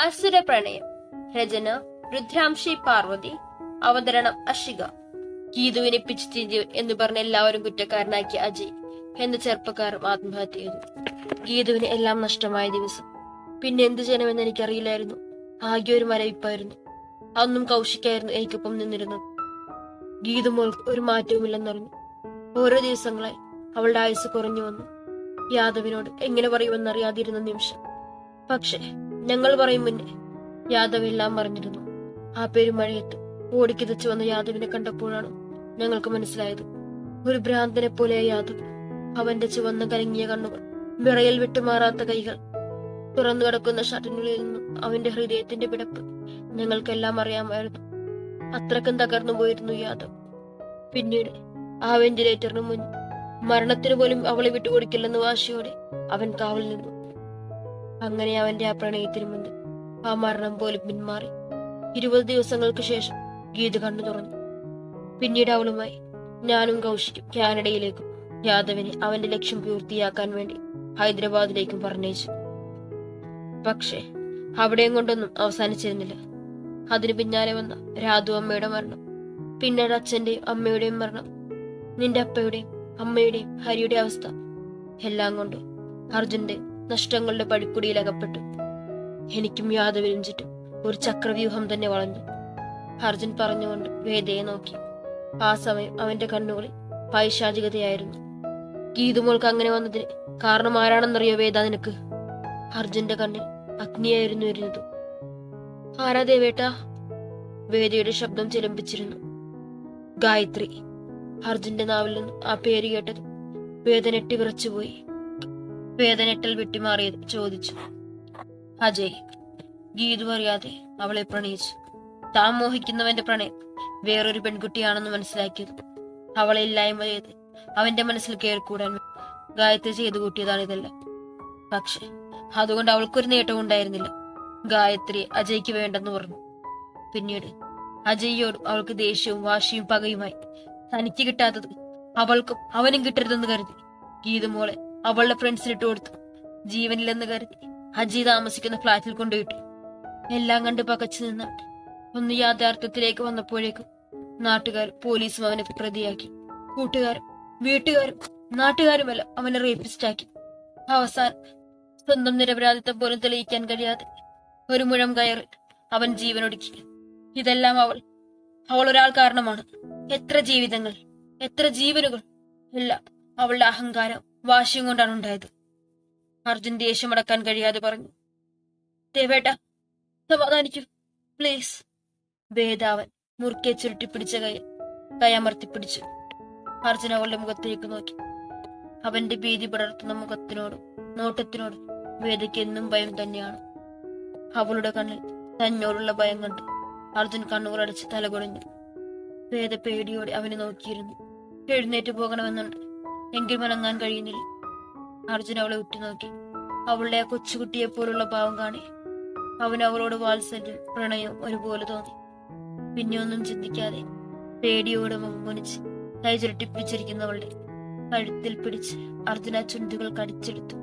അസുര പ്രണയം. രചന രുദ്രാംശി പാർവതി. അവതരണം അഷിക. ഗീതുവിനെ പിച്ചിത്തീന്തി എന്ന് പറഞ്ഞ് എല്ലാവരും കുറ്റക്കാരനാക്കിയ അജയ് എന്ന ചെറുപ്പക്കാരൻ ആത്മഹത്യ ചെയ്തു. ഗീതുവിന് എല്ലാം നഷ്ടമായ ദിവസം. പിന്നെ എന്തു ചെയ്യണമെന്ന് എനിക്കറിയില്ലായിരുന്നു. ആകെ ഒരു മരവിപ്പായിരുന്നു. അന്നും കൗശിക്കായിരുന്നു എനിക്കൊപ്പം നിന്നിരുന്നത്. ഗീതു മോൾക്ക് ഒരു മാറ്റവുമില്ലെന്നറിഞ്ഞു. ഓരോ ദിവസങ്ങളായി അവളുടെ ആയുസ് കുറഞ്ഞു വന്നു. യാദവിനോട് എങ്ങനെ പറയുമെന്നറിയാതിരുന്ന നിമിഷം. പക്ഷെ ഞങ്ങൾ പറയും മുന്നേ യാദവ് എല്ലാം പറഞ്ഞിരുന്നു. ആ പെരുമഴയത്ത് ഓടിക്കിതച്ചു വന്ന യാദവിനെ കണ്ടപ്പോഴാണ് ഞങ്ങൾക്ക് മനസ്സിലായത്. ഒരു ഭ്രാന്തനെ പോലെ യാദവ്. അവന്റെ ചുവന്ന കലങ്ങിയ കണ്ണുകൾ, വിറയൽ വിട്ടുമാറാത്ത കൈകൾ, തുറന്നു കിടക്കുന്ന ഷർട്ടിനുള്ളിൽ നിന്നും അവന്റെ ഹൃദയത്തിന്റെ പിടപ്പ് ഞങ്ങൾക്കെല്ലാം അറിയാമായിരുന്നു. അത്രക്കും തകർന്നു പോയിരുന്നു യാദവ്. പിന്നീട് ആ വെന്റിലേറ്ററിന് മുന്നിൽ മരണത്തിന് പോലും അവളെ വിട്ടുകൊടുക്കില്ലെന്ന് വാശിയോടെ അവൻ കാവൽ നിന്നു. അങ്ങനെ അവന്റെ ആ പ്രണയത്തിന് മുന്നിൽ ആ മരണം പോലും പിന്മാറി. 20 ദിവസങ്ങൾക്ക് ശേഷം ഗീത കണ്ണു തുറന്നു. പിന്നീട് അവളുമായി ഞാനും കൗശിക്കും കാനഡയിലേക്കും യാദവിനെ അവന്റെ ലക്ഷ്യം പൂർത്തിയാക്കാൻ വേണ്ടി ഹൈദരാബാദിലേക്കും പറഞ്ഞയച്ചു. പക്ഷേ അവിടെയും കൊണ്ടൊന്നും അവസാനിച്ചിരുന്നില്ല. അതിനു പിന്നാലെ വന്ന രാധു അമ്മയുടെ മരണം, പിന്നീട് അച്ഛന്റെയും അമ്മയുടെയും മരണം, നിന്റെ അപ്പയുടെയും അമ്മയുടെയും ഹരിയുടെ അവസ്ഥ എല്ലാം കൊണ്ട് അർജുന്റെ നഷ്ടങ്ങളുടെ പടിക്കുടിയിൽ അകപ്പെട്ടു. എനിക്കും യാദവിനും ചുറ്റും ഒരു ചക്രവ്യൂഹം തന്നെ വളഞ്ഞു. അർജുൻ പറഞ്ഞുകൊണ്ട് വേദയെ നോക്കി. ആ സമയം അവന്റെ കണ്ണുകളിൽ പൈശാചികതയായിരുന്നു. ഗീതുമോൾക്ക് അങ്ങനെ വന്നതിന് കാരണം ആരാണെന്നറിയോ വേദ നിനക്ക്? അർജുന്റെ കണ്ണിൽ അഗ്നിയായിരുന്നു വരുന്നത്. ആരാ ദേവേട്ടാ? വേദയുടെ ശബ്ദം ചിലമ്പിച്ചിരുന്നു. ഗായത്രി. അർജുന്റെ നാവിൽ നിന്ന് ആ പേര് കേട്ടത് വേദനെട്ടി വിറച്ചുപോയി. വേദനെട്ടൽ വിട്ടിമാറിയത് ചോദിച്ചു. അജയ്. ഗീതു അറിയാതെ അവളെ പ്രണയിച്ചു. താൻ മോഹിക്കുന്നവന്റെ പ്രണയം വേറൊരു പെൺകുട്ടിയാണെന്ന് മനസ്സിലാക്കിയത് അവളെ ഇല്ലായ്മ ചെയ്ത് അവന്റെ മനസ്സിൽ കയറിക്കൂടാൻ ഗായത്രി ചെയ്തു കൂട്ടിയതാണ് ഇതെല്ലാം. പക്ഷെ അതുകൊണ്ട് അവൾക്കൊരു നേട്ടവും ഉണ്ടായിരുന്നില്ല. ഗായത്രി അജയ്ക്ക് വേണ്ടെന്ന് പറഞ്ഞു. പിന്നീട് അജയ്യോടും അവൾക്ക് ദേഷ്യവും വാശിയും പകയുമായി. തനിക്ക് കിട്ടാത്തത് അവൾക്കും അവനും കിട്ടരുതെന്ന് കരുതി ഗീതുമോളെ അവളുടെ ഫ്രണ്ട്സിനിട്ട് കൊടുത്തു. ജീവനില്ലെന്ന് കരുതി അജയ് താമസിക്കുന്ന ഫ്ളാറ്റിൽ കൊണ്ടുപോയിട്ടു. എല്ലാം കണ്ട് പകച്ചു നിന്നാൽ ഒന്ന് യാഥാർത്ഥ്യത്തിലേക്ക് വന്നപ്പോഴേക്കും നാട്ടുകാരും പോലീസും അവനെ പ്രതിയാക്കി. കൂട്ടുകാരും വീട്ടുകാരും നാട്ടുകാരുമെല്ലാം അവനെ റേപ്പിസ്റ്റാക്കി. അവസാനം സ്വന്തം നിരപരാധിത്വം പോലും തെളിയിക്കാൻ കഴിയാതെ ഒരു മുഴം കയറി അവൻ ജീവനൊടുക്കി. ഇതെല്ലാം അവൾ ഒരാൾ കാരണമാണ്. എത്ര ജീവിതങ്ങൾ, എത്ര ജീവനുകൾ, എല്ലാം അവളുടെ അഹങ്കാരം വാശിയും കൊണ്ടാണ് ഉണ്ടായത്. അർജുൻ ദേഷ്യമടക്കാൻ കഴിയാതെ പറഞ്ഞു. ദേവേട്ട, സമാധാനിക്കൂ പ്ലീസ്. വേദാവൻ മുറുക്കെ ചുരുട്ടിപ്പിടിച്ച കൈയമർത്തിപ്പിടിച്ചു. അർജുൻ അവളുടെ മുഖത്തേക്ക് നോക്കി. അവന്റെ ഭീതി പടർത്തുന്ന മുഖത്തിനോടും നോട്ടത്തിനോടും വേദയ്ക്ക് എന്നും ഭയം തന്നെയാണ്. അവളുടെ കണ്ണിൽ തന്നോടുള്ള ഭയം കണ്ട് അർജുൻ കണ്ണുകളടച്ച് തലകുടഞ്ഞു. വേദ പേടിയോടെ അവനെ നോക്കിയിരുന്നു. എഴുന്നേറ്റ് പോകണമെന്നുണ്ട്, എങ്കിൽ മനങ്ങാൻ കഴിയുന്നില്ല. അർജുൻ അവളെ ഉറ്റുനോക്കി. അവളുടെ ആ കൊച്ചുകുട്ടിയെ പോലുള്ള ഭാവം കാണി അവൻ അവളോട് വാത്സല്യം പ്രണയവും ഒരുപോലെ തോന്നി. പിന്നെ ഒന്നും ചിന്തിക്കാതെ പേടിയോടെ മുഖം കുനിച്ച് കൈ ചുരുട്ടിപ്പിടിച്ചിരിക്കുന്നവളുടെ കഴുത്തിൽ പിടിച്ച് അർജുന ചുണ്ടുകൾ കടിച്ചെടുത്തു.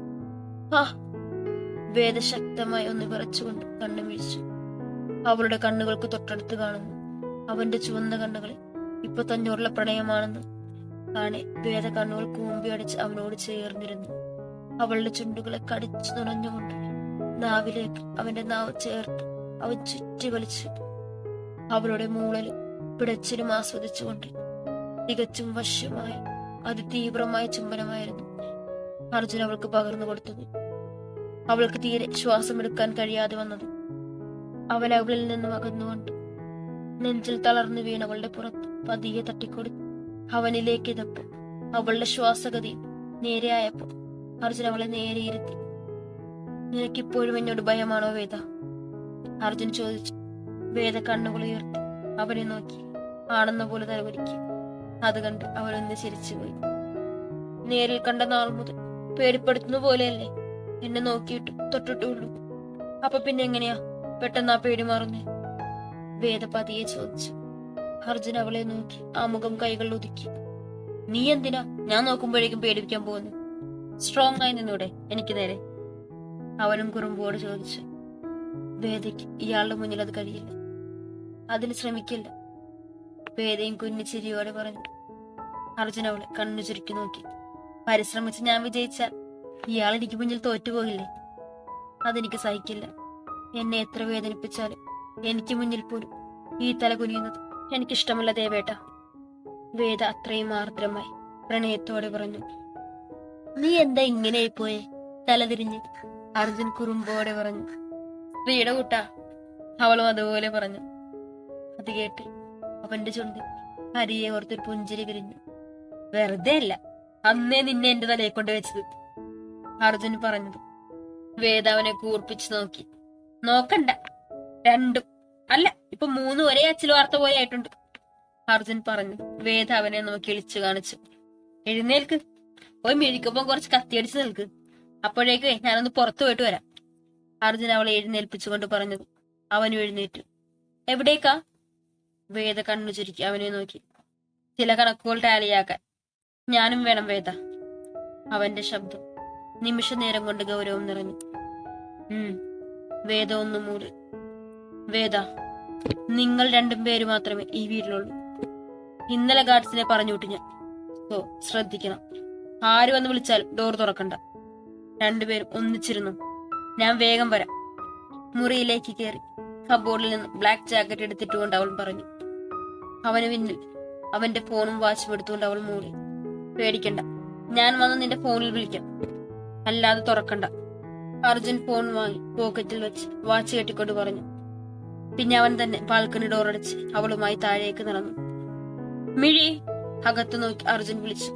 ആ വേദ ശക്തമായി ഒന്ന് വിറച്ചുകൊണ്ട് കണ്ണു വീഴ്ചു. അവളുടെ കണ്ണുകൾക്ക് തൊട്ടടുത്ത് കാണുന്നു അവന്റെ ചുവന്ന കണ്ണുകളിൽ ഇപ്പൊ തന്നോടുള്ള പ്രണയമാണെന്ന് കാണെ വേദ കണ്ണുകൾ കൂമ്പി അടിച്ച് അവനോട് ചേർന്നിരുന്നു. അവളുടെ ചുണ്ടുകളെ കടിച്ചു നുണഞ്ഞുകൊണ്ട് നാവിലേക്ക് അവന്റെ നാവ് ചേർത്ത് അവൻ ചുറ്റി വലിച്ചു. അവളുടെ മൂളലും പിടച്ചിലും ആസ്വദിച്ചുകൊണ്ട് തികച്ചും വശ്യമായ അതിതീവ്രമായ ചുംബനമായിരുന്നു അർജുൻ അവൾക്ക് പകർന്നു കൊടുത്തത്. അവൾക്ക് തീരെ ശ്വാസമെടുക്കാൻ കഴിയാതെ വന്നത് അവൻ അവളിൽ നിന്നും അകന്നുകൊണ്ട് നെഞ്ചിൽ തളർന്നു വീണവളുടെ പുറത്ത് പതിയെ തട്ടിക്കൊടുത്തു. അവനിലേക്ക് ഇതപ്പോൾ അവളുടെ ശ്വാസഗതിയും നേരെയായപ്പോൾ അർജുൻ അവളെ നേരെ ഇരുത്തി. നിനക്കിപ്പോഴും എന്നോട് ഭയമാണോ വേദ? അർജുൻ ചോദിച്ചു. വേദ കണ്ണുകൾ ഉയർത്തി അവനെ നോക്കി ആണെന്ന പോലെ തലകുലുക്കി. അത് കണ്ട് അവനൊന്ന് ചിരിച്ചുപോയി. നേരിൽ കണ്ട നാൾ മുതൽ പേടിപ്പെടുത്തുന്ന പോലെയല്ലേ എന്നെ നോക്കിയിട്ട് തൊട്ടിട്ടുള്ളൂ. അപ്പൊ പിന്നെ എങ്ങനെയാ പെട്ടെന്ന് ആ പേടി മാറുന്നേ? വേദ പതിയെ ചോദിച്ചു. അർജുൻ അവളെ നോക്കി ആ മുഖം കൈകൾ ഒതുക്കി. നീ എന്തിനാ ഞാൻ നോക്കുമ്പോഴേക്കും പേടിപ്പിക്കാൻ പോകുന്നു? സ്ട്രോങ് ആയി നിന്നൂടെ എനിക്ക് നേരെ? അവനും കുറുമ്പോട് ചോദിച്ചു. വേദയ്ക്ക് ഇയാളുടെ മുന്നിൽ അത് കഴിയില്ല, അതിന് ശ്രമിക്കില്ല. വേദയും കുഞ്ഞു ചിരിയോടെ പറഞ്ഞു. അർജുൻ അവളെ കണ്ണു ചുരുക്കി നോക്കി. പരിശ്രമിച്ച് ഞാൻ വിജയിച്ചാൽ ഇയാൾ എനിക്ക് മുന്നിൽ തോറ്റുപോകില്ലേ? അതെനിക്ക് സഹിക്കില്ല. എന്നെ എത്ര വേദനിപ്പിച്ചാലും എനിക്ക് മുന്നിൽ പോലും ഈ തല കുനിയുന്നത് എനിക്കിഷ്ടമല്ല ദേവേട്ട. വേദ അത്രയും ആർദ്രമായി പ്രണയത്തോടെ പറഞ്ഞു. നീ എന്താ ഇങ്ങനെയായി പോയെ? തലതിരിഞ്ഞ് അർജുൻ കുറുമ്പോടെ പറഞ്ഞു. സ്ത്രീയുടെ കൂട്ടാ, അവളും അതുപോലെ പറഞ്ഞു. അത് കേട്ട് അവന്റെ ചുണ്ടിൽ ഹരിയെ ഓർത്തൊരു പുഞ്ചിരി വിരിഞ്ഞു. വെറുതെ അല്ല അന്നേ നിന്നെ എന്റെ തലയെ കൊണ്ട് വെച്ചത്, അർജുൻ പറഞ്ഞത്. വേദ അവനെ കൂർപ്പിച്ചു നോക്കി. നോക്കണ്ട, രണ്ടും അല്ല ഇപ്പൊ 3 ഒരേ അച്ചിൽ വാർത്ത പോലെ ആയിട്ടുണ്ട്, അർജുൻ പറഞ്ഞു. വേദ അവനെ നോക്കി ഇളിച്ചു കാണിച്ചു. എഴുന്നേൽക്ക്, പോയി മിഴിക്കൊപ്പം കുറച്ച് കത്തിയടിച്ച് നിൽക്ക്, അപ്പോഴേക്ക് ഞാനൊന്ന് പുറത്തു പോയിട്ട് വരാം, അർജുൻ അവളെ എഴുന്നേൽപ്പിച്ചുകൊണ്ട് പറഞ്ഞത്. അവനും എഴുന്നേറ്റു. എവിടേക്കാ? വേദ കണ്ണു ചുരുക്കി അവനെ നോക്കി. ചില കണക്കുകൾ ടാലിയാക്കാൻ. ഞാനും വേണം വേദ. അവന്റെ ശബ്ദം നിമിഷ നേരം കൊണ്ട് ഗൗരവം നിറഞ്ഞു. വേദ ഒന്നു മൂടി. വേദ, നിങ്ങൾ 2 പേര് മാത്രമേ ഈ വീട്ടിലുള്ളൂ. ഇന്നലെ ഗാർഡ്സിനെ പറഞ്ഞു വിട്ടു ഞാൻ. ഓ, ശ്രദ്ധിക്കണം. ആര് വന്ന് വിളിച്ചാലും ഡോർ തുറക്കണ്ട. 2 പേരും ഒന്നിച്ചിരുന്നു. ഞാൻ വേഗം വരാം. മുറിയിലേക്ക് കയറി കബോർഡിൽ നിന്ന് ബ്ലാക്ക് ജാക്കറ്റ് എടുത്തിട്ടുകൊണ്ട് അവൾ പറഞ്ഞു. അവന് പിന്നിൽ അവന്റെ ഫോണും വാച്ചും എടുത്തുകൊണ്ട് അവൾ മൂളി. പേടിക്കണ്ട, ഞാൻ വന്ന് നിന്റെ ഫോണിൽ വിളിക്കാം, അല്ലാതെ തുറക്കണ്ട. അർജുൻ ഫോൺ വാങ്ങി പോക്കറ്റിൽ വെച്ച് വാച്ച് കെട്ടിക്കൊണ്ട് പറഞ്ഞു. പിന്നെ അവൻ തന്നെ ബാൽക്കണി ഡോർ അടച്ച് അവളുമായി താഴേക്ക് നടന്നു. മിഴി, അകത്തു നോക്കി അർജുൻ വിളിച്ചു.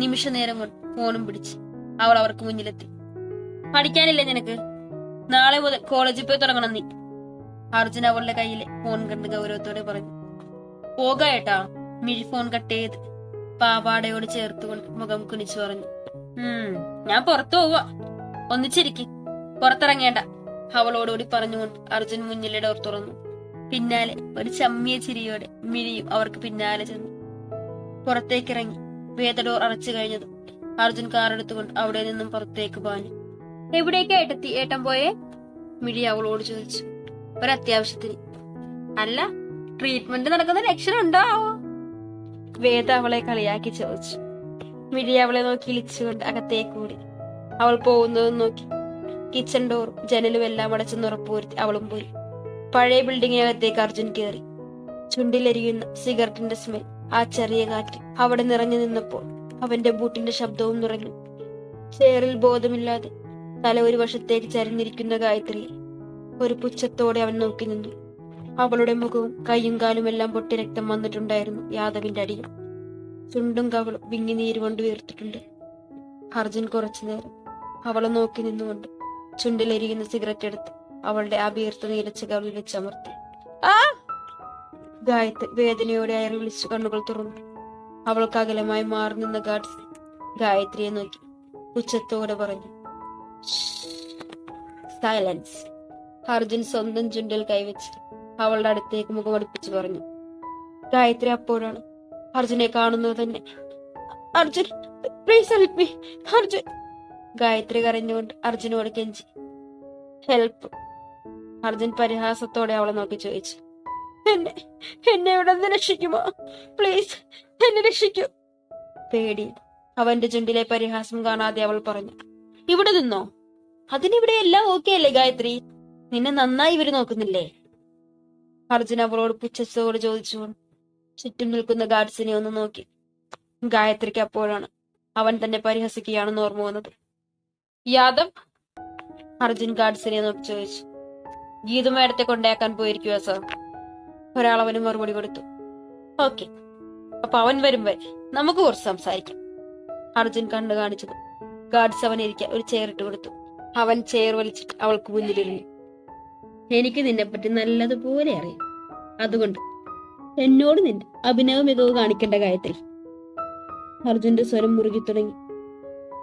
നിമിഷ നേരം കൊണ്ട് ഫോണും പിടിച്ച് അവൾ അവർക്ക് മുന്നിലെത്തി. പഠിക്കാനില്ലേ നിനക്ക്? നാളെ മുതൽ കോളേജിൽ പോയി തുടങ്ങണം നീ, അർജുൻ അവളുടെ കയ്യിലെ ഫോൺ കണ്ട് ഗൗരവത്തോടെ പറഞ്ഞു. പോകാട്ടാ, മിഴി ഫോൺ കട്ട് ചെയ്ത് പാവാടയോട് ചേർത്തുകൊണ്ട് മുഖം കുനിച്ചു പറഞ്ഞു. ഞാൻ പുറത്തു പോവാ, ഒന്നിച്ചിരിക്കും, പുറത്തിറങ്ങേണ്ട, അവളോടുകൂടി പറഞ്ഞുകൊണ്ട് അർജുൻ മുന്നിലെ ഡോർ തുറന്നു. പിന്നാലെ ഒരു ചമ്മിയ ചിരിയോടെ മിഴിയും അവർക്ക് പിന്നാലെ ചെന്നു. പുറത്തേക്കിറങ്ങി വേദ ഡോർ അടച്ചു കഴിഞ്ഞതും അർജുൻ കാറെടുത്തുകൊണ്ട് അവിടെ നിന്നും പുറത്തേക്ക് പാഞ്ഞു. എവിടേക്കാ ഏട്ടൻ പോയേ? മിഴി അവളോട് ചോദിച്ചു. ഒരത്യാവശ്യത്തിന്. അല്ല, ട്രീറ്റ്മെന്റ് നടക്കുന്ന ലക്ഷണം ഉണ്ടോ? വേദ അവളെ കളിയാക്കി ചോദിച്ചു. മിഴി അവളെ നോക്കി ഇളിച്ചുകൊണ്ട് അകത്തേക്ക് കൂടി. അവൾ പോകുന്നതും നോക്കി കിച്ചൺ ഡോറും ജനലും എല്ലാം അടച്ചെന്ന് ഉറപ്പുവരുത്തി അവളും പോയി. പഴയ ബിൽഡിങ്ങിനകത്തേക്ക് അർജുൻ കയറി. ചുണ്ടിലെരിയുന്ന സിഗരറ്റിന്റെ സ്മെൽ, ആ ചെറിയ കാറ്റ് അവിടെ നിറഞ്ഞു നിന്നപ്പോൾ അവന്റെ ബൂട്ടിന്റെ ശബ്ദവും നിറഞ്ഞു. ചേറിൽ ബോധമില്ലാതെ തല ഒരു വശത്തേക്ക് ചരിഞ്ഞിരിക്കുന്ന ഗായത്രിയെ ഒരു പുച്ഛത്തോടെ അവൻ നോക്കി നിന്നു. അവളുടെ മുഖവും കൈയും കാലും എല്ലാം പൊട്ടി രക്തം വന്നിട്ടുണ്ടായിരുന്നു. യാദവിന്റെ അടിയിൽ ചുണ്ടും കവളും വിങ്ങി നീര് കൊണ്ട് വീർത്തിട്ടുണ്ട്. അർജുൻ കുറച്ചു നേരം അവളെ നോക്കി നിന്നുകൊണ്ട് ചുണ്ടിലെരിയുന്ന സിഗരറ്റ് എടുത്ത് അവളുടെ ആ വീർത്ത് നീലച്ച കവളിൽ വെച്ച് അമർത്തി. ആ ഗായത്രി വേദനയോടെ അയറി വിളിച്ചു കണ്ണുകൾ തുറന്നു. അവൾക്ക് അകലമായി മാറി നിന്ന ഗാർഡ്സ് ഗായത്രിയെ നോക്കി ഉച്ചത്തോടെ പറഞ്ഞു. സൈലൻസ്. അർജുൻ സ്വന്തം ചുണ്ടിൽ കൈവച്ച് അവളുടെ അടുത്തേക്ക് മുഖമടുപ്പിച്ച് പറഞ്ഞു. ഗായത്രി അപ്പോഴാണ് അർജുനെ കാണുന്നത് തന്നെ. Arjun, please help me, Arjun. Gayathri കരഞ്ഞുകൊണ്ട് അർജുനോട് കെഞ്ചി. ഹെൽപ്പ്? അർജുൻ പരിഹാസത്തോടെ അവളെ നോക്കി ചോദിച്ചു. എന്നെ ഇവിടെ നിന്ന് രക്ഷിക്കുമോ? പ്ലീസ് എന്നെ രക്ഷിക്കൂ. പേടി അവന്റെ ചുണ്ടിലെ പരിഹാസം കാണാതെ അവൾ പറഞ്ഞു. ഇവിടെ നിന്നോ? അതിനിവിടെ എല്ലാം ഓക്കെ അല്ലേ ഗായത്രി? നിന്നെ നന്നായി ഇവര് നോക്കുന്നില്ലേ? അർജുൻ അവളോട് പുച്ഛത്തോട് ചോദിച്ചുകൊണ്ട് ചുറ്റും നിൽക്കുന്ന ഗാർഡ്സിനെ ഒന്ന് നോക്കി. ഗായത്രിക്ക് അപ്പോഴാണ് അവൻ തന്നെ പരിഹസിക്കുകയാണെന്ന് ഓർമ്മ വന്നത്. യാദവ്? അർജുൻ ഗാർഡ്സിനെ നോക്കി ചോദിച്ചു. ഗീതു മേഡത്തെ കൊണ്ടാക്കാൻ പോയിരിക്കുക സാർ, ഒരാൾ അവന് മറുപടി കൊടുത്തു. ഓക്കെ, അപ്പൊ അവൻ വരും വരെ നമുക്ക് കുറച്ച് സംസാരിക്കാം. അർജുൻ കണ്ണു കാണിച്ചത് ഗാർഡ്സ് അവൻ ഇരിക്കാൻ ഒരു ചെയർ ഇട്ട് കൊടുത്തു. അവൻ ചെയർ വലിച്ചിട്ട് അവൾക്ക് മുന്നിലിരുന്നു. എനിക്ക് നിന്നെപ്പറ്റി നല്ലതുപോലെ അറിയാം, അതുകൊണ്ട് എന്നോട് നിന്റെ അഭിനവ മികവ് കാണിക്കേണ്ട ഗായത്രി. അർജുന്റെ സ്വരം മുറുകി തുടങ്ങി.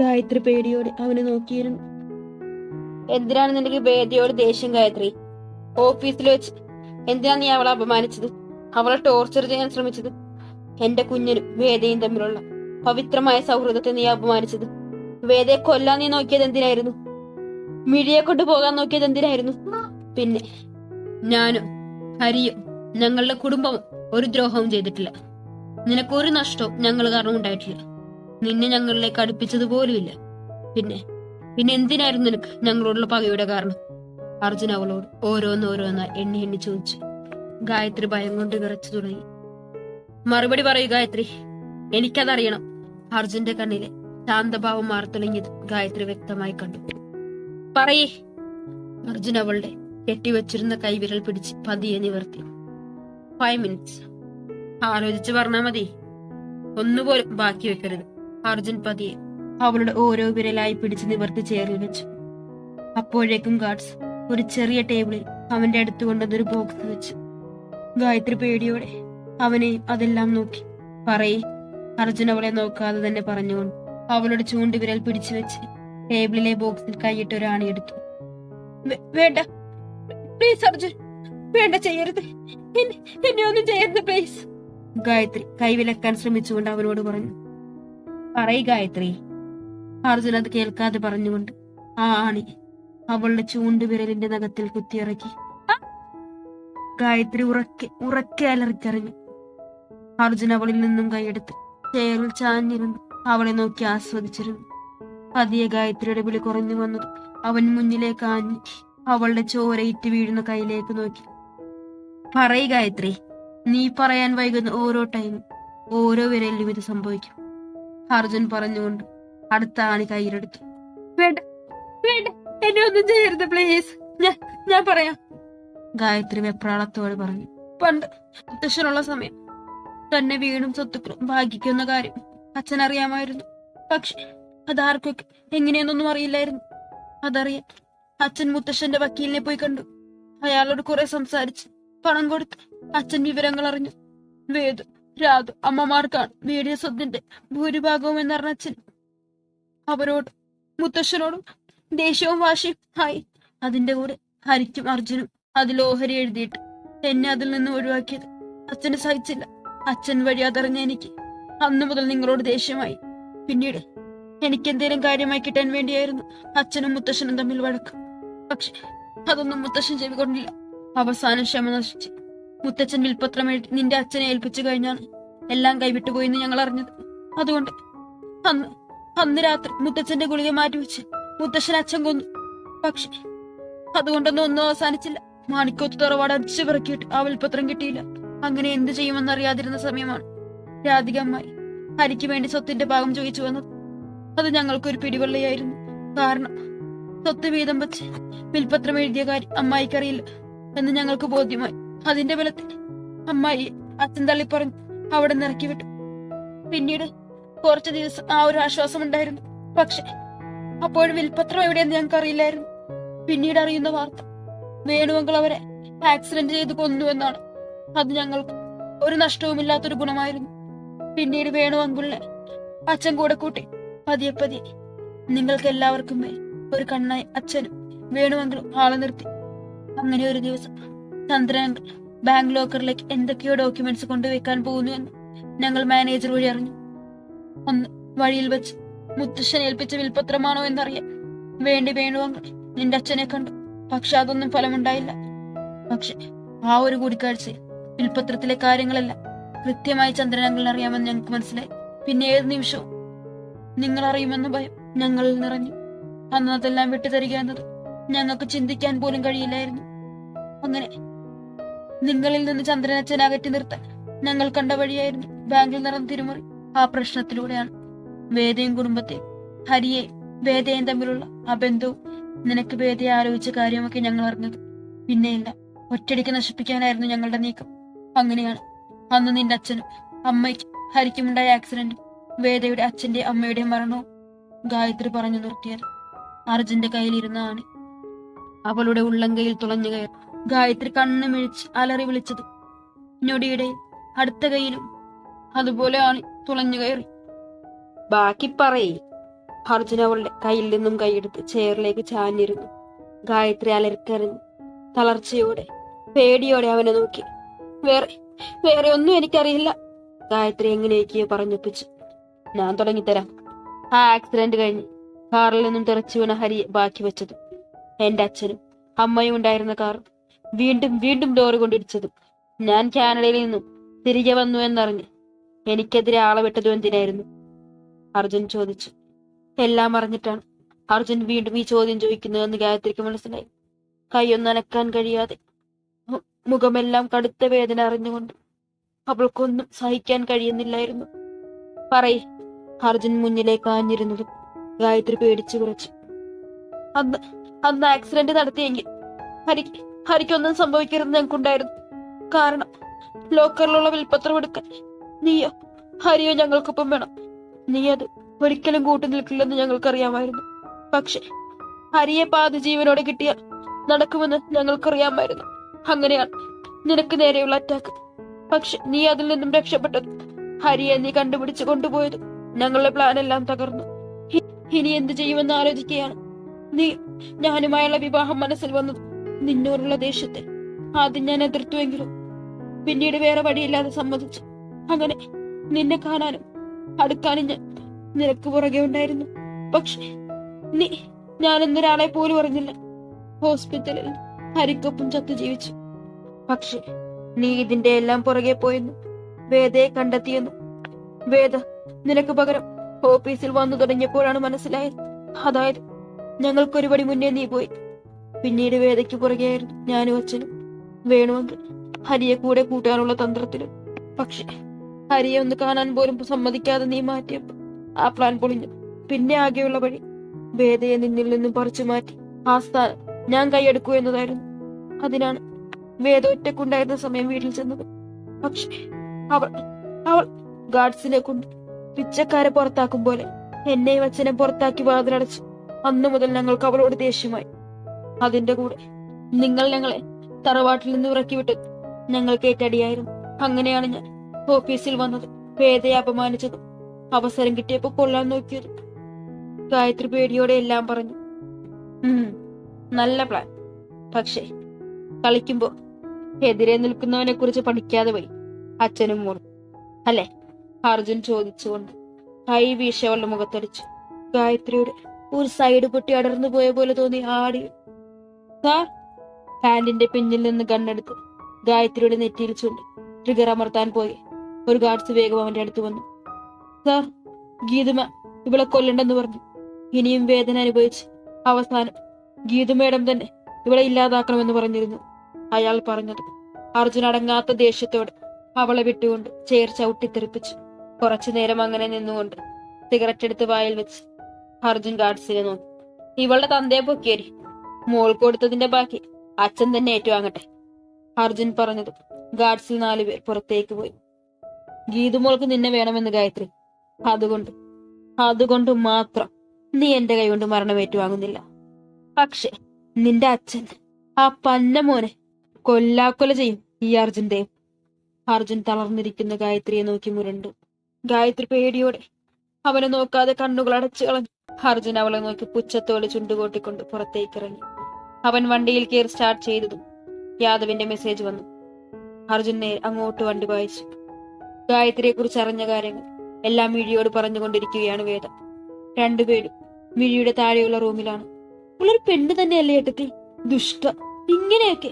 ഗായത്രി പേടിയോടെ അവനെ നോക്കിയിരുന്നു. എന്തിനാണ് നിനക്ക് വേദയോട് ദേഷ്യം ഗായത്രി? ഓഫീസിൽ വെച്ച് എന്തിനാ നീ അവളെ അപമാനിച്ചത്, അവളെ ടോർച്ചർ ചെയ്യാൻ ശ്രമിച്ചത്? എന്റെ കുഞ്ഞിനും വേദയും തമ്മിലുള്ള പവിത്രമായ സൗഹൃദത്തെ നീ അപമാനിച്ചത്. വേദയെ കൊല്ലാൻ നീ നോക്കിയത് എന്തിനായിരുന്നു? മിഴിയെ കൊണ്ട് പോകാൻ നോക്കിയത് എന്തിനായിരുന്നു? പിന്നെ ഞാനും ഹരിയും ഞങ്ങളുടെ കുടുംബവും ഒരു ദ്രോഹവും ചെയ്തിട്ടില്ല. നിനക്കൊരു നഷ്ടവും ഞങ്ങൾ കാരണം ഉണ്ടായിട്ടില്ല. നിന്നെ ഞങ്ങളിലേക്ക് അടുപ്പിച്ചതുപോലുമില്ല. പിന്നെ പിന്നെ എന്തിനായിരുന്നു നിനക്ക് ഞങ്ങളോടുള്ള പകയുടെ കാരണം? അർജുൻ അവളോട് ഓരോന്നോരോന്നായി എണ്ണി എണ്ണി ചോദിച്ചു. ഗായത്രി ഭയം കൊണ്ട് വിറച്ചു തുടങ്ങി. മറുപടി പറയൂ ഗായത്രി, എനിക്കതറിയണം. അർജുന്റെ കണ്ണിലെ ശാന്തഭാവം മാർത്തുളങ്ങിയത് ഗായത്രി വ്യക്തമായി കണ്ടു. പറയേ. അർജുൻ അവളുടെ കെട്ടിവെച്ചിരുന്ന കൈവിരൽ പിടിച്ച് പതിയെ നിവർത്തി. 5 minutes. ആലോചിച്ച് പറഞ്ഞാ മതി, ഒന്നുപോലും ബാക്കി വെക്കരുത്. അർജുൻ പതിയെ അവളുടെ ഓരോ വിരലായി പിടിച്ച് നിവർത്തി ചേറിൽ വെച്ചു. അപ്പോഴേക്കും ഗാർഡ്സ് ഒരു ചെറിയ ടേബിളിൽ അവന്റെ അടുത്ത് കൊണ്ടതൊരു ബോക്സ് വെച്ചു. ഗായത്രി പേടിയോടെ അവനെയും അതെല്ലാം നോക്കി. പറയേ. അർജുൻ അവളെ നോക്കാതെ തന്നെ പറഞ്ഞുകൊണ്ട് അവളുടെ ചൂണ്ടുവിരൽ പിടിച്ചു വെച്ച് ടേബിളിലെ ബോക്സിൽ കൈയിട്ട് ഒരാണി എടുത്തു. വേണ്ട പ്ലീസ് അർജുൻ, വേണ്ട, ചെയ്യരുത്, എന്നെ ഒന്നും ചെയ്യരുത് പ്ലീസ്. ഗായത്രി കൈവിലക്കാൻ ശ്രമിച്ചുകൊണ്ട് അവനോട് പറഞ്ഞു. പറയ് ഗായത്രി. അർജുൻ അത് കേൾക്കാതെ പറഞ്ഞുകൊണ്ട് ആ ആണി അവളുടെ ചൂണ്ടുവിരലിന്റെ നഖത്തിൽ കുത്തിയിറക്കി. ഗായത്രി ഉറക്കെ അലറിക്കറിഞ്ഞു. അർജുൻ അവളിൽ നിന്നും കൈയെടുത്ത് ചെയറിൽ ചാഞ്ഞിരുന്നു അവളെ നോക്കി ആസ്വദിച്ചിരുന്നു. പതിയെ ഗായത്രിയുടെ വിളി കുറഞ്ഞു വന്നത് അവൻ മുന്നിലേക്ക് ആഞ്ഞു അവളുടെ ചോരയിട്ട് വീഴുന്ന കൈയിലേക്ക് നോക്കി. പറയ് ഗായത്രി, നീ പറയാൻ വൈകുന്ന ഓരോ ടൈമും ഓരോ വിരലിലും ഇത് സംഭവിക്കും. അർജുൻ പറഞ്ഞുകൊണ്ട് അടുത്ത ആണി കയ്യിലെടുത്തു. വേണ്ട വേണ്ട, എന്നെ ഒന്നും ചെയ്യരുത് പ്ലീസ്, ഞാൻ പറയാം. ഗായത്രി വെപ്രാളത്തോടെ പറഞ്ഞു. പണ്ട് മുത്തശ്ശനുള്ള സമയം തന്നെ വീടും സ്വത്തുക്കളും ഭാഗിക്കുന്ന കാര്യം അച്ഛൻ അറിയാമായിരുന്നു. പക്ഷെ അതാർക്കൊക്കെ എങ്ങനെയെന്നൊന്നും അറിയില്ലായിരുന്നു. അതറിയാൻ അച്ഛൻ മുത്തശ്ശന്റെ വക്കീലിനെ പോയി കണ്ടു. അയാളോട് കുറെ സംസാരിച്ച് പണം കൊടുത്ത് അച്ഛൻ വിവരങ്ങൾ അറിഞ്ഞു. വേദു, രാധു അമ്മമാർക്കാണ് വീടിയ സ്വത്തിന്റെ ഭൂരിഭാഗവും എന്നറിഞ്ഞ അച്ഛൻ അവരോട് മുത്തശ്ശനോടും ദേഷ്യവും വാശിയും ആയി. അതിന്റെ കൂടെ ഹരിക്കും അർജുനും അതിൽ ഓഹരി എഴുതിയിട്ട് എന്നെ അതിൽ നിന്ന് ഒഴിവാക്കിയത് അച്ഛന് സഹിച്ചില്ല. അച്ഛൻ വഴി അതറിഞ്ഞ എനിക്ക് അന്നു മുതൽ നിങ്ങളോട് ദേഷ്യമായി. പിന്നീട് എനിക്കെന്തേലും കാര്യമായി കിട്ടാൻ വേണ്ടിയായിരുന്നു അച്ഛനും മുത്തശ്ശനും തമ്മിൽ വഴക്ക്. പക്ഷെ അതൊന്നും മുത്തശ്ശൻ ചെവി കൊണ്ടില്ല. അവസാനം ക്ഷമ നശിച്ച് മുത്തച്ഛൻ വിൽപത്രം എഴുതി നിന്റെ അച്ഛനെ ഏൽപ്പിച്ചു കഴിഞ്ഞാണ് എല്ലാം കൈവിട്ടുപോയെന്ന് ഞങ്ങൾ അറിഞ്ഞത്. അതുകൊണ്ട് അന്ന് രാത്രി മുത്തച്ഛന്റെ ഗുളിക മാറ്റിവെച്ച് മുത്തശ്ശൻ അച്ഛൻ കൊന്നു. പക്ഷെ അതുകൊണ്ടൊന്നും ഒന്നും അവസാനിച്ചില്ല. മാണിക്കോത്ത് തറവാട് അടിച്ചു പിറക്കിയിട്ട് ആ വിൽപത്രം കിട്ടിയില്ല. അങ്ങനെ എന്ത് ചെയ്യുമെന്നറിയാതിരുന്ന സമയമാണ് രാധിക അമ്മായി ഹരിക്ക് വേണ്ടി സ്വത്തിന്റെ ഭാഗം ചോദിച്ചു വന്നത്. അത് ഞങ്ങൾക്കൊരു പിടിവള്ളിയായിരുന്നു. കാരണം സ്വത്ത് വീതം വെച്ച് വിൽപത്രം എഴുതിയ കാര്യം അമ്മായിക്കറിയില്ല എന്ന് ഞങ്ങൾക്ക് ബോധ്യമായി. അതിന്റെ ബലത്തിൽ അമ്മായി അച്ഛൻ തള്ളിപ്പറഞ്ഞു അവിടെ നിറക്കി വിട്ടു. പിന്നീട് കുറച്ചു ദിവസം ആ ഒരു ആശ്വാസം ഉണ്ടായിരുന്നു. പക്ഷെ അപ്പോഴും വിൽപത്രം എവിടെയെന്ന് ഞങ്ങൾക്ക് അറിയില്ലായിരുന്നു. പിന്നീട് അറിയുന്ന വാർത്ത വേണുവങ്കൾ അവരെ ആക്സിഡന്റ് ചെയ്ത് കൊന്നു എന്നാണ്. അത് ഞങ്ങൾക്ക് ഒരു നഷ്ടവുമില്ലാത്തൊരു ഗുണമായിരുന്നു. പിന്നീട് വേണുവങ്കുളിനെ അച്ഛൻ കൂടെ കൂട്ടി പതിയെ പതിയെ നിങ്ങൾക്ക് എല്ലാവർക്കും മേൽ ഒരു കണ്ണായി അച്ഛനും വേണുവങ്കളും ആളെ നിർത്തി. അങ്ങനെ ഒരു ദിവസം ചന്ദ്രനങ്കൾ ബാങ്ക് ലോക്കറിലേക്ക് എന്തൊക്കെയോ ഡോക്യുമെന്റ്സ് കൊണ്ടുവയ്ക്കാൻ പോകുന്നു എന്ന് ഞങ്ങൾ മാനേജർ വഴി അറിഞ്ഞു. അന്ന് വഴിയിൽ വെച്ച് മുത്തശ്ശൻ ഏൽപ്പിച്ച വിൽപത്രമാണോ എന്നറിയാൻ വേണ്ടി വേണുവങ്കൾ നിന്റെ അച്ഛനെ കണ്ടു. പക്ഷെ അതൊന്നും ഫലമുണ്ടായില്ല. പക്ഷെ ആ ഒരു കൂടിക്കാഴ്ചയിൽ വിൽപത്രത്തിലെ കാര്യങ്ങളെല്ലാം കൃത്യമായി ചന്ദ്രനങ്കളിന് അറിയാമെന്ന് ഞങ്ങൾക്ക് മനസ്സിലായി. പിന്നെ ഏത് നിമിഷവും നിങ്ങൾ അറിയുമെന്ന ഭയം ഞങ്ങളിൽ നിറഞ്ഞു. അന്ന് അതെല്ലാം വിട്ടുതരിക എന്നത് ഞങ്ങൾക്ക് ചിന്തിക്കാൻ പോലും കഴിയില്ലായിരുന്നു. അങ്ങനെ നിങ്ങളിൽ നിന്ന് ചന്ദ്രനച്ഛനെ അകറ്റി നിർത്താൻ ഞങ്ങൾ കണ്ട വഴിയായിരുന്നു ബാങ്കിൽ നടന്ന തിരുമറി. ആ പ്രശ്നത്തിലൂടെയാണ് വേദയും കുടുംബത്തെയും ഹരിയെയും വേദയും തമ്മിലുള്ള ആ ബന്ധവും നിനക്ക് വേദയെ ആലോചിച്ച കാര്യമൊക്കെ ഞങ്ങൾ അറിഞ്ഞത്. പിന്നെയില്ല, ഒറ്റയടിക്ക് നശിപ്പിക്കാനായിരുന്നു ഞങ്ങളുടെ നീക്കം. അങ്ങനെയാണ് അന്ന് നിന്റെ അച്ഛനും അമ്മയ്ക്കും ഹരിക്കുമുണ്ടായ ആക്സിഡന്റും വേദയുടെ അച്ഛന്റെ അമ്മയുടെ മരണവും ഗായത്രി പറഞ്ഞു നിർത്തിയത്. അർജുന്റെ കയ്യിലിരുന്ന ആണി അവളുടെ ഉള്ളങ്കയിൽ തുളഞ്ഞു കയറി. ഗായത്രി കണ്ണു മിഴിച്ച് അലറി വിളിച്ചത് ഞൊടിയിടയിൽ അടുത്ത കൈയിലും അതുപോലെ ആണി തുളഞ്ഞു കയറി. ബാക്കി പറയേ. അർജുൻ അവളുടെ കയ്യിൽ നിന്നും കൈയെടുത്ത് ചെയറിലേക്ക് ചാഞ്ഞിരുന്നു. ഗായത്രി അലറിക്കരഞ്ഞു. തളർച്ചയോടെ പേടിയോടെ അവനെ നോക്കി. വേറെ ഒന്നും എനിക്കറിയില്ല. ഗായത്രി എങ്ങനെയൊക്കെയോ പറഞ്ഞൊപ്പിച്ചു. ഞാൻ തുടങ്ങിത്തരാം. ആ ആക്സിഡന്റ് കഴിഞ്ഞ് കാറിൽ നിന്നും തെറിച്ചു വീണ ഹരിയെ ബാക്കി വെച്ചതും എന്റെ അച്ഛനും അമ്മയും ഉണ്ടായിരുന്ന കാർ വീണ്ടും വീണ്ടും ഡോറ് കൊണ്ടിടിച്ചതും ഞാൻ കാനഡയിൽ നിന്നും തിരികെ വന്നു എന്നറിഞ്ഞ് എനിക്കെതിരെ ആളെ വിട്ടതും എന്തിനായിരുന്നു? അർജുൻ ചോദിച്ചു. എല്ലാം അറിഞ്ഞിട്ടാണ് അർജുൻ വീണ്ടും ഈ ചോദ്യം ചോദിക്കുന്നതെന്ന് ഗായത്രിക്ക് മനസ്സിലായി. കൈയൊന്നും അനക്കാൻ കഴിയാതെ, മുഖമെല്ലാം കടുത്ത വേദന അറിഞ്ഞുകൊണ്ട് അവൾക്കൊന്നും സഹിക്കാൻ കഴിയുന്നില്ലായിരുന്നു. പറയ്. അർജുൻ മുന്നിലേക്ക് ആഞ്ഞിരുന്നതും ഗായത്രി പേടിച്ചു കുറച്ചു. അന്ന് അന്ന് ആക്സിഡന്റ് നടത്തിയെങ്കിൽ ഹരിക്കൊന്നും സംഭവിക്കരുത് ഞങ്ങൾക്കുണ്ടായിരുന്നു. കാരണം ലോക്കറിലുള്ള വിൽപത്രം എടുക്കാൻ നീയോ ഹരിയോ ഞങ്ങൾക്കൊപ്പം വേണം. നീ അത് ഒരിക്കലും കൂട്ടു നിൽക്കില്ലെന്ന് ഞങ്ങൾക്കറിയാമായിരുന്നു. പക്ഷെ ഹരിയെ പാതി ജീവനോടെ കിട്ടിയാൽ നടക്കുമെന്ന് ഞങ്ങൾക്കറിയാമായിരുന്നു. അങ്ങനെയാണ് നിനക്ക് നേരെയുള്ള അറ്റാക്ക്. പക്ഷെ നീ അതിൽ നിന്നും രക്ഷപ്പെട്ടത്. ഹരിയെ നീ കണ്ടുപിടിച്ച് കൊണ്ടുപോയത്. ഞങ്ങളുടെ പ്ലാൻ എല്ലാം തകർന്നു. ഇനി എന്ത് ചെയ്യുമെന്ന് ആലോചിക്കുകയാണ്. നീ ഞാനുമായുള്ള വിവാഹം മനസ്സിൽ വന്നത് നിന്നോടുള്ള ദേഷ്യത്തെ ആദ്യം ഞാൻ എതിർത്തുവെങ്കിലും പിന്നീട് വേറെ വഴിയില്ലാതെ സമ്മതിച്ചു. അങ്ങനെ നിന്നെ കാണാനും അടുക്കാനും ഞാൻ നിനക്ക് പുറകെ ഉണ്ടായിരുന്നു. പക്ഷെ നീ ഞാനെന്നൊരാളെ പോലും അറിഞ്ഞില്ല. ഹോസ്പിറ്റലിൽ ഹരിക്കൊപ്പം ചത്തു ജീവിച്ചു. പക്ഷെ നീ ഇതിന്റെ എല്ലാം പുറകെ പോയെന്നു വേദയെ കണ്ടെത്തിയെന്നു വേദ നിനക്ക് പകരം ഓഫീസിൽ വന്നു തുടങ്ങിയപ്പോഴാണ് മനസ്സിലായത്. അതായത് ഞങ്ങൾക്കൊരുപടി മുന്നേ നീ പോയി. പിന്നീട് വേദയ്ക്ക് പുറകെയായിരുന്നു ഞാനും അച്ഛനും. വേണമെങ്കിൽ ഹരിയെ കൂടെ കൂട്ടാനുള്ള തന്ത്രത്തിലും. പക്ഷെ ഹരിയെ ഒന്ന് കാണാൻ പോലും സമ്മതിക്കാതെ നീ മാറ്റിയപ്പോൾ ആ പ്ലാൻ പൊളിഞ്ഞു. പിന്നെ ആകെയുള്ള വഴി വേദയെ നിന്നിൽ നിന്നും പറിച്ചു മാറ്റി ആ സ്ഥാനം ഞാൻ കൈയെടുക്കൂ എന്നതായിരുന്നു. അതിനാണ് വേദ ഒറ്റക്കുണ്ടായിരുന്ന സമയം വീട്ടിൽ ചെന്നത്. പക്ഷെ അവൾ അവൾ ഗാർഡ്സിനെ കൊണ്ട് പിച്ചക്കാരെ പുറത്താക്കും പോലെ എന്നെയും അച്ഛനെ പുറത്താക്കി വാതിലടച്ചു. അന്നു മുതൽ ഞങ്ങൾക്ക് അവളോട് ദേഷ്യമായി. അതിന്റെ കൂടെ നിങ്ങൾ ഞങ്ങളെ തറവാട്ടിൽ നിന്ന് ഇറക്കിവിട്ടത് ഞങ്ങൾക്ക് ഏറ്റടിയായിരുന്നു. അങ്ങനെയാണ് ഞാൻ ഓഫീസിൽ വന്നത്, വേദയെ അപമാനിച്ചതും അവസരം കിട്ടിയപ്പോ കൊള്ളാൻ നോക്കിയത്. ഗായത്രി പേടിയോടെ എല്ലാം പറഞ്ഞു. നല്ല പ്ലാൻ. പക്ഷേ കളിക്കുമ്പോ എതിരെ നിൽക്കുന്നവനെ കുറിച്ച് പഠിക്കാതെ പോയി അച്ഛനും മോളും അല്ലെ? അർജുൻ ചോദിച്ചുകൊണ്ട് കൈ വീശ അവളുടെ മുഖത്തടിച്ചു. ഗായത്രിയുടെ ഒരു സൈഡ് പൊട്ടി അടർന്നു പോയ പോലെ തോന്നി ആടി. സാർ പാന്റിന്റെ പിന്നിൽ നിന്ന് കണ്ണെടുത്ത് ഗായത്രിയുടെ നെറ്റിയിൽ ചൂണ്ടി ട്രിഗർ അമർത്താൻ പോയി ഒരു ഗാർഡ്സ് വേഗം അവന്റെ അടുത്ത് വന്നു. സാർ, ഗീതുമ ഇവളെ കൊല്ലണ്ടെന്ന് പറഞ്ഞു. ഇനിയും വേദന അനുഭവിച്ച് അവസാനം ഗീതുമേടം തന്നെ ഇവളെ ഇല്ലാതാക്കണമെന്ന് പറഞ്ഞിരുന്നു അയാൾ പറഞ്ഞത്. അർജുൻ അടങ്ങാത്ത ദേഷ്യത്തോടെ അവളെ വിട്ടുകൊണ്ട് ചെയർ ചവിട്ടിത്തെറിപ്പിച്ചു. കുറച്ചു നേരം അങ്ങനെ നിന്നുകൊണ്ട് സിഗരറ്റ് എടുത്ത് വായിൽ വെച്ച് അർജുൻ ഗാർഡ്സിനെ നോക്കി. ഇവളുടെ തന്തയെ പൊക്കിയേരി, മോൾ കൊടുത്തതിന്റെ ബാക്കി അച്ഛൻ തന്നെ ഏറ്റുവാങ്ങട്ടെ. അർജുൻ പറഞ്ഞത് ഗാർഡ്സിൽ 4 പേർ പുറത്തേക്ക് പോയി. ഗീതുമോൾക്ക് നിന്നെ വേണമെന്ന് ഗായത്രി. അതുകൊണ്ട് മാത്രം നീ എന്റെ കൈകൊണ്ട് മരണം ഏറ്റുവാങ്ങുന്നില്ല. പക്ഷെ നിന്റെ അച്ഛൻ ആ പന്ന മോനെ കൊല്ലാക്കൊല ചെയ്യും ഈ അർജുൻ ദേവ്. അർജുൻ തളർന്നിരിക്കുന്ന ഗായത്രിയെ നോക്കി മുരണ്ടു. ഗായത്രി പേടിയോടെ അവനെ നോക്കാതെ കണ്ണുകൾ അടച്ചു കളഞ്ഞു. അർജുൻ അവളെ നോക്കി പുച്ഛത്തോടെ ചുണ്ടുകൊട്ടിക്കൊണ്ട് പുറത്തേക്ക് ഇറങ്ങി. അവൻ വണ്ടിയിൽ കയറി സ്റ്റാർട്ട് ചെയ്തതും യാദവിന്റെ മെസ്സേജ് വന്നു. അർജുൻ നേരെ അങ്ങോട്ട് വണ്ടി വായിച്ചു. ഗായത്രിയെ കുറിച്ച് അറിഞ്ഞ കാര്യങ്ങൾ എല്ലാം മിഴിയോട് പറഞ്ഞുകൊണ്ടിരിക്കുകയാണ് വേദ. രണ്ടുപേരും മിഴിയുടെ താഴെയുള്ള റൂമിലാണ്. ഉള്ളൊരു പെണ്ണ് തന്നെയല്ലേ ഏട്ടത്തി? ദുഷ്ട, ഇങ്ങനെയൊക്കെ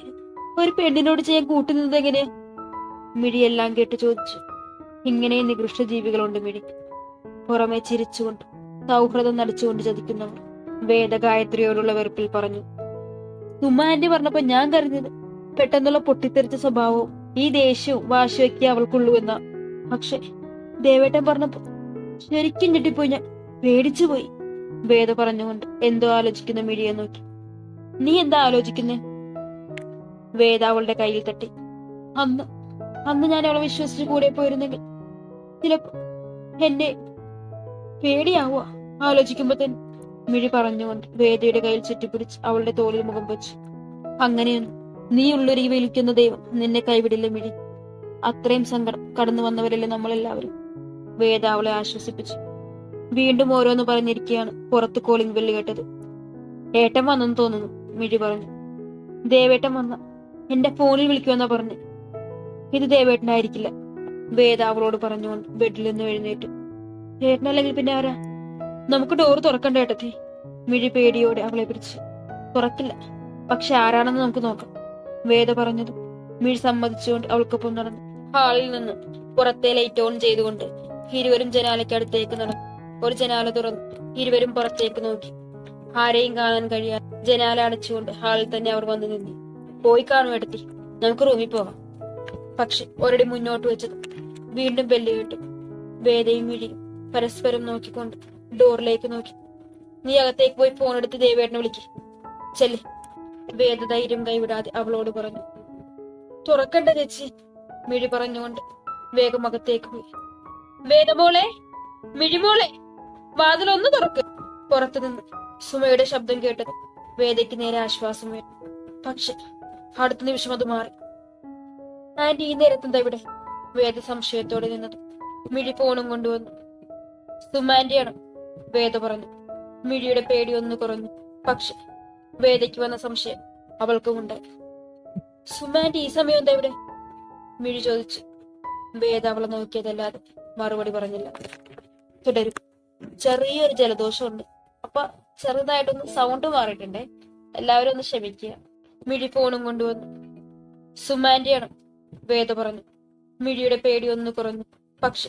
ഒരു പെണ്ണിനോട് ചെയ്യാൻ കൂട്ടുന്നത് എങ്ങനെയാ? മിഴിയെല്ലാം കേട്ട് ചോദിച്ചു. ഇങ്ങനെ നികൃഷ്ട ജീവികളുണ്ട് മിഴി. പുറമെ ചിരിച്ചുകൊണ്ട് സൗഹൃദം നടിച്ചുകൊണ്ട് ചതിക്കുന്നവർ. വേദ ഗായത്രിയോടുള്ള വെറുപ്പിൽ പറഞ്ഞു. സുമ ആന്റി പറഞ്ഞപ്പോ ഞാൻ കരുതിയത് പെട്ടെന്നുള്ള പൊട്ടിത്തെറിച്ച സ്വഭാവവും ഈ ദേഷ്യവും വാശിയൊക്കെ അവൾക്കുള്ളൂ എന്നാ. പക്ഷെ ദേവേട്ടൻ പറഞ്ഞപ്പോ ശരിക്കും ഞെട്ടിപ്പോയി. ഞാൻ പേടിച്ചുപോയി. വേദ പറഞ്ഞുകൊണ്ട് എന്തോ ആലോചിക്കുന്ന മിഴിയെ നോക്കി. നീ എന്താ ആലോചിക്കുന്നേ? വേദ അവളുടെ കയ്യിൽ തട്ടി. അന്ന് ഞാൻ അവളെ വിശ്വസിച്ച് കൂടെ പോയിരുന്നെങ്കിൽ ചിലപ്പോ എന്നെ പേടിയാവുക ആലോചിക്കുമ്പോ തന്നെ. മിഴി പറഞ്ഞുകൊണ്ട് വേദയുടെ കയ്യിൽ ചുറ്റിപ്പിടിച്ച് അവളുടെ തോളിൽ മുഖം വെച്ചു. അങ്ങനെയൊന്നും നീ ഉള്ളൊരു വിളിക്കുന്ന ദൈവം നിന്നെ കൈവിടില്ല മിഴി. അത്രയും സങ്കടം കടന്നു വന്നവരല്ലേ നമ്മളെല്ലാവരും. വേദ അവളെ ആശ്വസിപ്പിച്ചു. വീണ്ടും ഓരോന്ന് പറഞ്ഞിരിക്കുകയാണ് പുറത്ത് കോളിംഗ് ബെല്ല് കേട്ടത്. ഏട്ടൻ വന്നെന്ന് തോന്നുന്നു, മിഴി പറഞ്ഞു. ദേവേട്ടൻ വന്ന എന്റെ ഫോണിൽ വിളിക്കുമെന്നാ പറഞ്ഞു. ഇത് ദേവേട്ടനായിരിക്കില്ല, വേദ അവളോട് പറഞ്ഞുകൊണ്ട് ബെഡിൽ നിന്ന് എഴുന്നേറ്റു. ഏട്ടനല്ലെങ്കിൽ പിന്നെ ആരാ? നമുക്ക് ഡോറ് തുറക്കണ്ട ഏട്ടത്തി. മിഴി പേടിയോടെ അവളെ പിടിച്ചു. തുറക്കില്ല, പക്ഷെ ആരാണെന്ന് നമുക്ക് നോക്കാം. വേദ പറഞ്ഞതും മിഴി സമ്മതിച്ചുകൊണ്ട് അവൾക്കൊപ്പം നടന്നു. ഹാളിൽ നിന്ന് പുറത്തെ ലൈറ്റ് ഓൺ ചെയ്തുകൊണ്ട് ഇരുവരും ജനാലയ്ക്കടുത്തേക്ക് നടന്നു. ഒരു ജനാല തുറന്നു ഇരുവരും പുറത്തേക്ക് നോക്കി. ആരെയും കാണാൻ കഴിയാതെ ജനാല അടച്ചുകൊണ്ട് ഹാളിൽ തന്നെ അവർ വന്നു നിന്നു. പോയി കാണും എടുത്തി, നമുക്ക് റൂമിൽ പോകാം. പക്ഷെ ഒരടി മുന്നോട്ട് വെച്ചത് വീണ്ടും ബെല്ല് കേട്ടു. വേദയും മിഴിയും പരസ്പരം നോക്കിക്കൊണ്ട് ഡോറിലേക്ക് നോക്കി. നീ അകത്തേക്ക് പോയി ഫോൺ എടുത്ത് ദേവേട്ടനെ വിളിക്ക്, ചെല്ല്. വേദ ധൈര്യം കൈവിടാതെ അവളോട് പറഞ്ഞു. തുറക്കണ്ട ചേച്ചി, മിഴി പറഞ്ഞുകൊണ്ട് വേഗം അകത്തേക്ക് പോയി. വേദമോളെ, മിഴിമോളെ, വാതിലൊന്ന് തുറക്ക്. പുറത്തുനിന്ന് സുമയുടെ ശബ്ദം കേട്ടത് വേദയ്ക്ക് നേരെ ആശ്വാസം വേണം. പക്ഷെ അടുത്ത നിമിഷം അത് മാറി. ആന്റി ഈ നേരത്തെന്താ ഇവിടെ? വേദ സംശയത്തോടെ നിന്നത്. മിഴി ഫോണും കൊണ്ടുവന്നു. സുമാന്റിയാണ്, വേദ പറഞ്ഞു. മിഴിയുടെ പേടി ഒന്ന് കുറഞ്ഞു. പക്ഷെ വേദയ്ക്ക് വന്ന സംശയം അവൾക്കുമുണ്ടായി. സുമാന്റി ഈ സമയം എന്താ ഇവിടെ? മിഴി ചോദിച്ചു. വേദ അവളെ നോക്കിയതല്ലാതെ മറുപടി പറഞ്ഞില്ല. തുടരും. ചെറിയൊരു ജലദോഷമുണ്ട്, അപ്പൊ ചെറുതായിട്ടൊന്ന് സൗണ്ട് മാറിയിട്ടുണ്ടേ, എല്ലാവരും ഒന്ന് ക്ഷമിക്കുക. മിഴി ഫോണും കൊണ്ടുവന്നു. സുമാന്റിയാണ്, വേദ പറഞ്ഞു. മിഴിയുടെ പേടി ഒന്ന് കുറഞ്ഞു. പക്ഷെ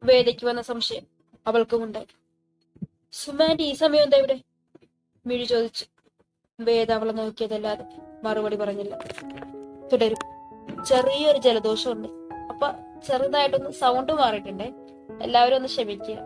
വേദയ്ക്ക് വന്ന സംശയം അവൾക്കുമുണ്ടായി. സുമാന്റി ഈ സമയം എന്താ ഇവിടെ? മിഴി ചോദിച്ചു. വേദ അവളെ നോക്കിയതല്ലാതെ മറുപടി പറഞ്ഞില്ല. തുടരും. ചെറിയൊരു ജലദോഷമുണ്ട്, അപ്പൊ ചെറുതായിട്ടൊന്ന് സൗണ്ട് മാറിയിട്ടുണ്ടേ, എല്ലാവരും ഒന്ന് ക്ഷമിക്കുക.